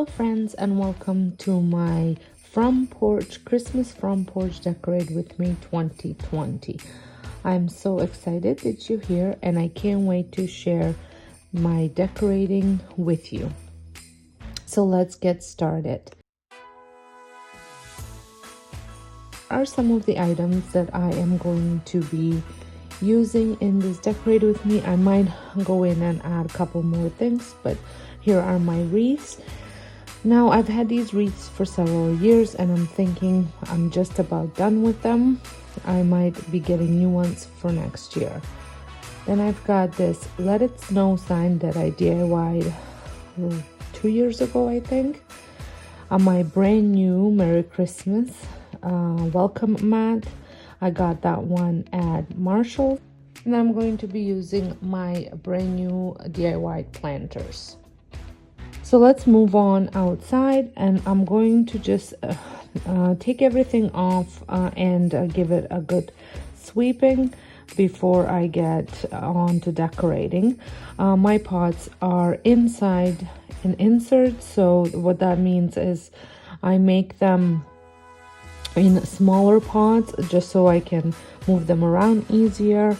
Hello friends, and welcome to my From Porch Christmas From Porch Decorate With Me 2020. I'm so excited that you're here and I can't wait to share my decorating with you. So let's get started. Are some of the items that I am going to be using in this decorate with me. I might go in and add a couple more things, but here are my wreaths. Now I've had these wreaths for several years and I'm thinking I'm just about done with them. I might be getting new ones for next year. Then I've got this Let It Snow sign that I DIY'd 2 years ago, I think. On my brand new Merry Christmas welcome mat. I got that one at Marshall. And I'm going to be using my brand new DIY planters. So let's move on outside, and I'm going to just take everything off and give it a good sweeping before I get on to decorating. My pots are inside an insert, so what that means is I make them in smaller pots just so I can move them around easier.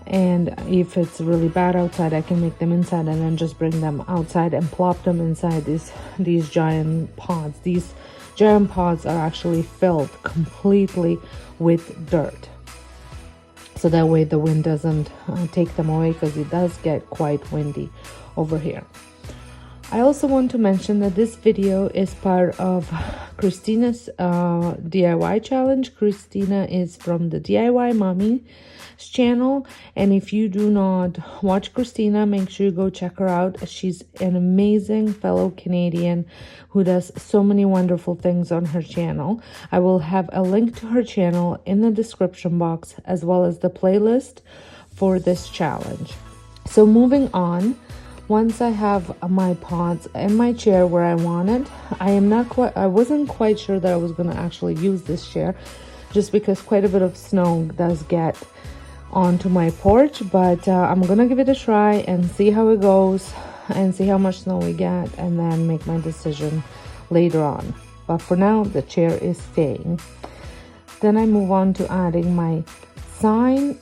And if it's really bad outside, I can make them inside and then just bring them outside and plop them inside these giant pots. These giant pots are actually filled completely with dirt, so that way the wind doesn't take them away, because it does get quite windy over here. I also want to mention that this video is part of Christina's DIY challenge. Christina is from the DIY Mommy channel, and if you do not watch Christina, make sure you go check her out. She's an amazing fellow Canadian who does so many wonderful things on her channel. I will have a link to her channel in the description box, as well as the playlist for this challenge. So moving on, once I have my pots and my chair where I want it, I wasn't quite sure that I was going to actually use this chair, just because quite a bit of snow does get onto my porch, but I'm gonna give it a try and see how it goes and see how much snow we get, and then make my decision later on. But for now, the chair is staying. Then I move on to adding my sign,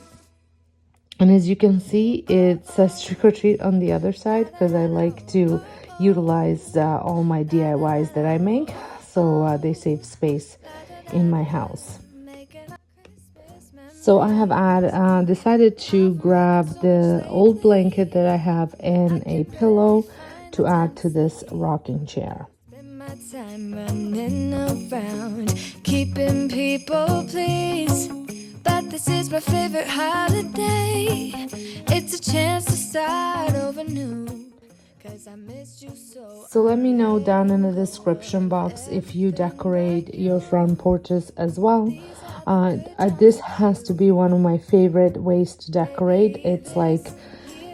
and as you can see, it says trick or treat on the other side, because I like to utilize all my DIYs that I make, so they save space in my house. So I have decided to grab the old blanket that I have and a pillow to add to this rocking chair. My time running around, keeping people pleased, but this is my favorite holiday. It's a chance to start over new, 'cause I missed you so. So let me know down in the description box if you decorate your front porches as well. This has to be one of my favorite ways to decorate. It's like,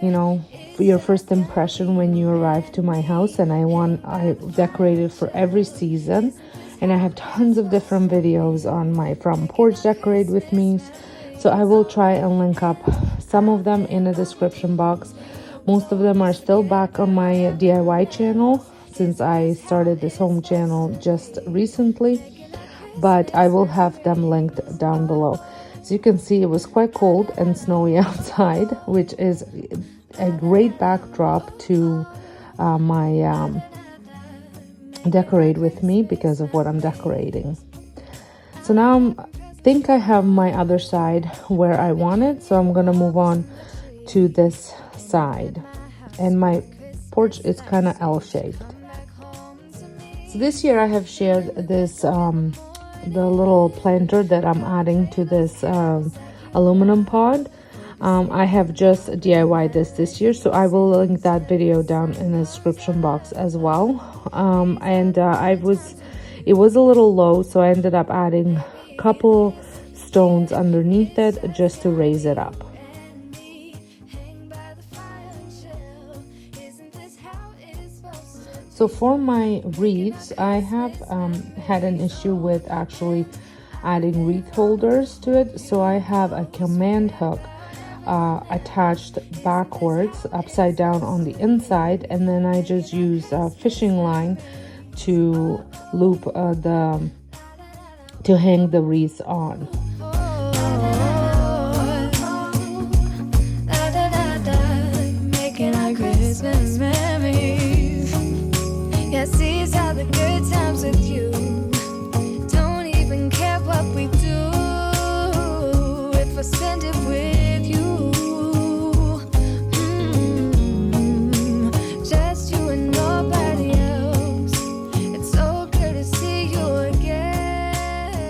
you know, your first impression when you arrive to my house, and I decorate it for every season. And I have tons of different videos on my From Porch Decorate With Me. So I will try and link up some of them in the description box. Most of them are still back on my DIY channel, since I started this home channel just recently, but I will have them linked down below. So you can see it was quite cold and snowy outside, which is a great backdrop to my decorate with me, because of what I'm decorating. So now I think I have my other side where I want it, so I'm gonna move on to this side, and my porch is kind of L-shaped. So this year I have shared this the little planter that I'm adding to this aluminum pod. I have just DIY'd this year, so I will link that video down in the description box as well. It was a little low, so I ended up adding a couple stones underneath it just to raise it up. So for my wreaths, I have had an issue with actually adding wreath holders to it. So I have a command hook attached backwards, upside down on the inside, and then I just use a fishing line to loop to hang the wreaths on. Making our Christmas memories. Yeah, seize all the good times with you. Don't even care what we do if I spend it with you. Just you and nobody else. It's so good to see you again.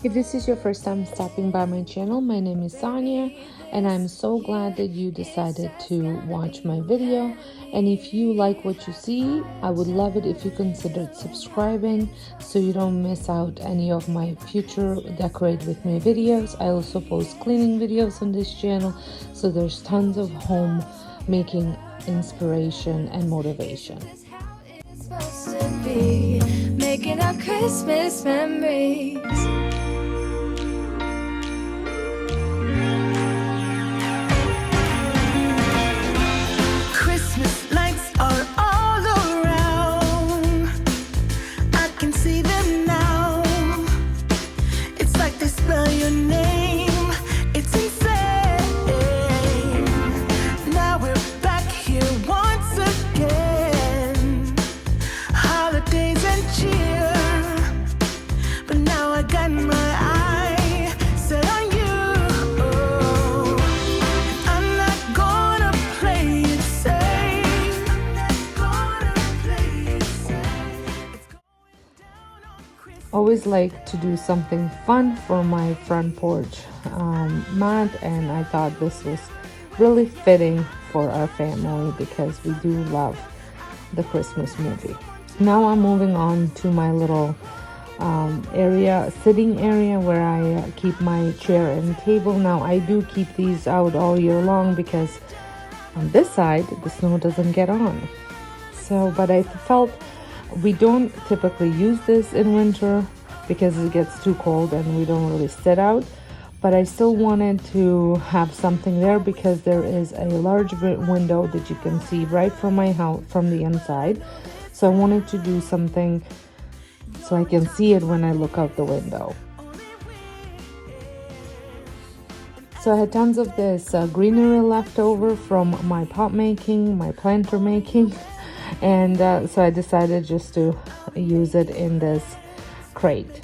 If this is your first time stopping by my channel, my name is Sonja, and I'm so glad that you decided to watch my video. And if you like what you see, I would love it if you considered subscribing so you don't miss out any of my future Decorate With Me videos. I also post cleaning videos on this channel, so there's tons of home making inspiration and motivation. This is how it's supposed to be. Making our Christmas memories. Christmas lights are all around. I can see them now. It's like they spell your name. It's insane. Now we're back here once again. Holidays and cheer. But now I got my eye set on you. I'm not gonna play it safe. Always like to do something fun for my front porch mat, and I thought this was really fitting for our family because we do love the Christmas movie. Now I'm moving on to my little sitting area where I keep my chair and table. Now I do keep these out all year long because on this side the snow doesn't get on. So, but I felt we don't typically use this in winter because it gets too cold and we don't really sit out. But I still wanted to have something there because there is a large window that you can see right from my house from the inside. So I wanted to do something so I can see it when I look out the window. So I had tons of this greenery left over from my pot making, my planter making. And so I decided just to use it in this crate.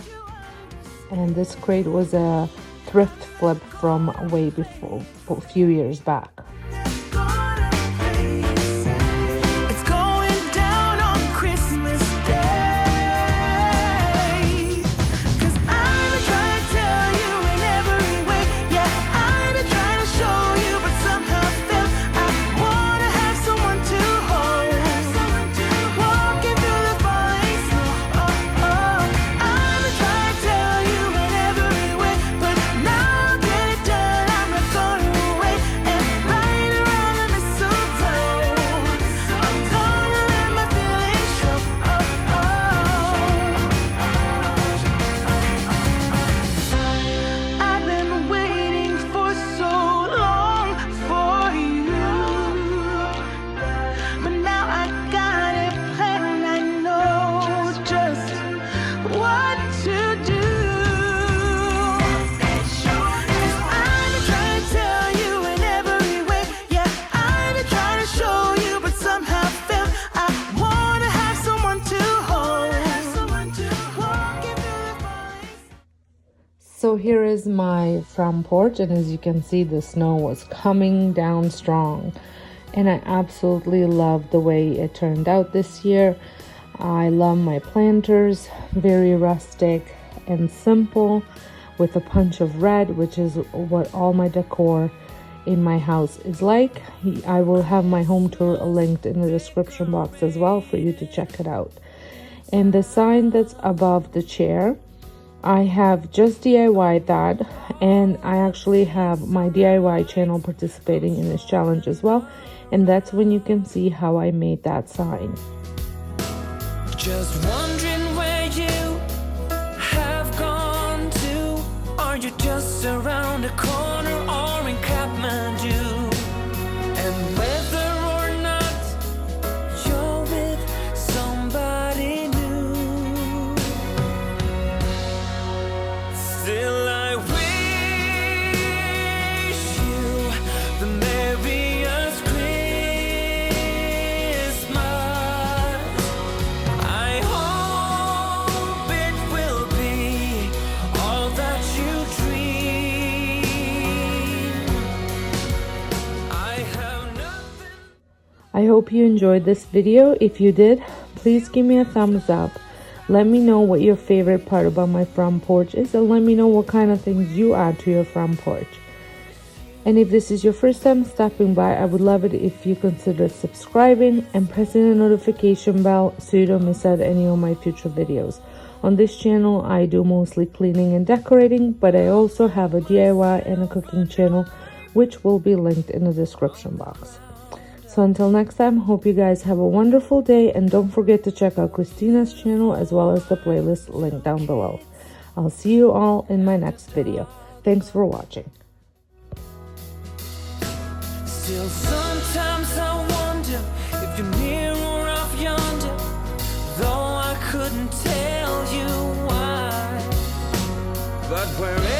And this crate was a thrift flip from way before, a few years back. It's going down on Christmas Day. 'Cause I'm trying to tell you in every way. Yeah, I'm trying to show you, but somehow felt I wanna have someone to hold. Walking through the falling snow. I'm trying to tell you in every way, but now I'll get it done. I'm not gonna wait and right around the mistletoe. I'm gonna let my feelings show. I've been waiting for so long for you, but now I got it planned. I know just what to do. 'Cause I'm trying to tell you in every way. Yeah, I'm trying to show you, but somehow felt I wanna have someone to hold. Walking through the falling. So here is my front porch, and as you can see, the snow was coming down strong. And I absolutely love the way it turned out this year. I love my planters, very rustic and simple with a punch of red, which is what all my decor in my house is like. I will have my home tour linked in the description box as well for you to check it out. And the sign that's above the chair, I have just DIY'd that, and I actually have my DIY channel participating in this challenge as well, and that's when you can see how I made that sign. Just wondering where you have gone to. Are you just around the corner or in Kathmandu? And whether or not you're with somebody hope you enjoyed this video. If you did, please give me a thumbs up. Let me know what your favorite part about my front porch is, and let me know what kind of things you add to your front porch. And if this is your first time stopping by, I would love it if you consider subscribing and pressing the notification bell so you don't miss out any of my future videos. On this channel, I do mostly cleaning and decorating, but I also have a DIY and a cooking channel, which will be linked in the description box. So until next time, hope you guys have a wonderful day, and don't forget to check out Christina's channel as well as the playlist linked down below. I'll see you all in my next video. Thanks for watching. Still sometimes I wonder if you're near or off yonder, though I couldn't tell you why. But wherever